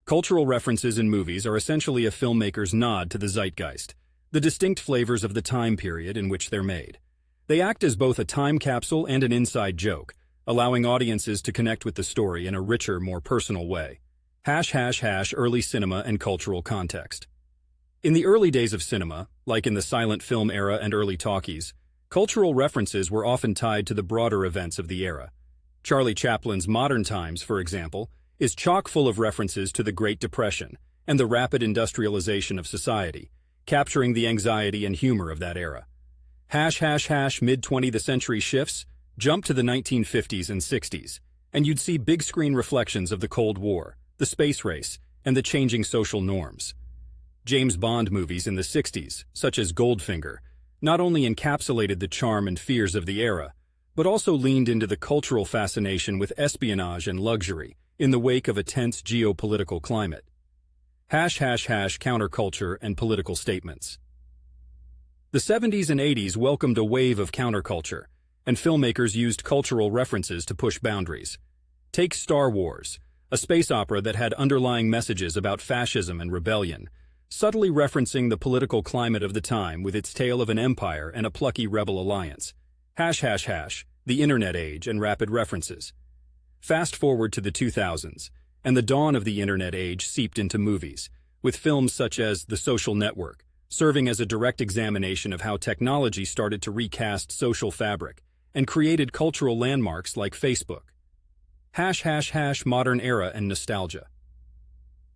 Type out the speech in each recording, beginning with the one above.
Cultural references in movies are essentially a filmmaker's nod to the zeitgeist, the distinct flavors of the time period in which they're made. They act as both a time capsule and an inside joke, allowing audiences to connect with the story in a richer, more personal way. Early cinema and cultural context. In the early days of cinema, like in the silent film era and early talkies, cultural references were often tied to the broader events of the era. Charlie Chaplin's Modern Times, for example, is chock full of references to the Great Depression and the rapid industrialization of society, capturing the anxiety and humor of that era. Mid-20th century shifts, jump to the 1950s and 60s, and you'd see big-screen reflections of the Cold War, the space race, and the changing social norms. James Bond movies in the 60s, such as Goldfinger, not only encapsulated the charm and fears of the era, but also leaned into the cultural fascination with espionage and luxury in the wake of a tense geopolitical climate. Counterculture and political statements. The 70s and 80s welcomed a wave of counterculture, and filmmakers used cultural references to push boundaries. Take Star Wars, a space opera that had underlying messages about fascism and rebellion, subtly referencing the political climate of the time with its tale of an empire and a plucky rebel alliance. The Internet age and rapid references. Fast forward to the 2000s, and the dawn of the Internet age seeped into movies, with films such as The Social Network, serving as a direct examination of how technology started to recast social fabric and created cultural landmarks like Facebook. Modern era and nostalgia.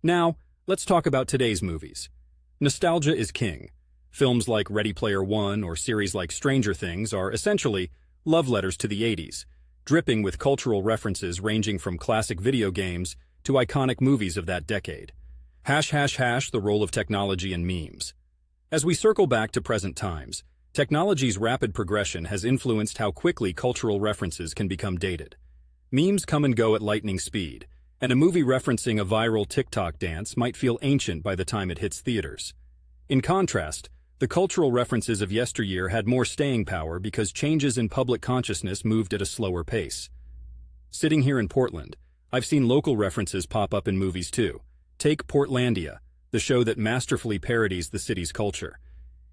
Now, let's talk about today's movies. Nostalgia is king. Films like Ready Player One or series like Stranger Things are essentially love letters to the 80s, dripping with cultural references ranging from classic video games to iconic movies of that decade. The role of technology and memes. As we circle back to present times, technology's rapid progression has influenced how quickly cultural references can become dated. Memes come and go at lightning speed, and a movie referencing a viral TikTok dance might feel ancient by the time it hits theaters. In contrast, the cultural references of yesteryear had more staying power because changes in public consciousness moved at a slower pace. Sitting here in Portland, I've seen local references pop up in movies too. Take Portlandia, the show that masterfully parodies the city's culture.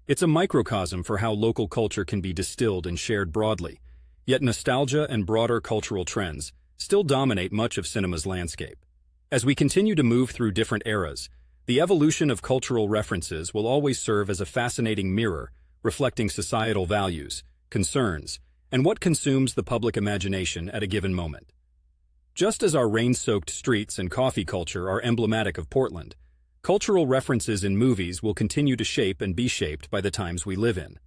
It's a microcosm for how local culture can be distilled and shared broadly, yet nostalgia and broader cultural trends still dominate much of cinema's landscape. As we continue to move through different eras, the evolution of cultural references will always serve as a fascinating mirror reflecting societal values, concerns, and what consumes the public imagination at a given moment. Just as our rain-soaked streets and coffee culture are emblematic of Portland, cultural references in movies will continue to shape and be shaped by the times we live in.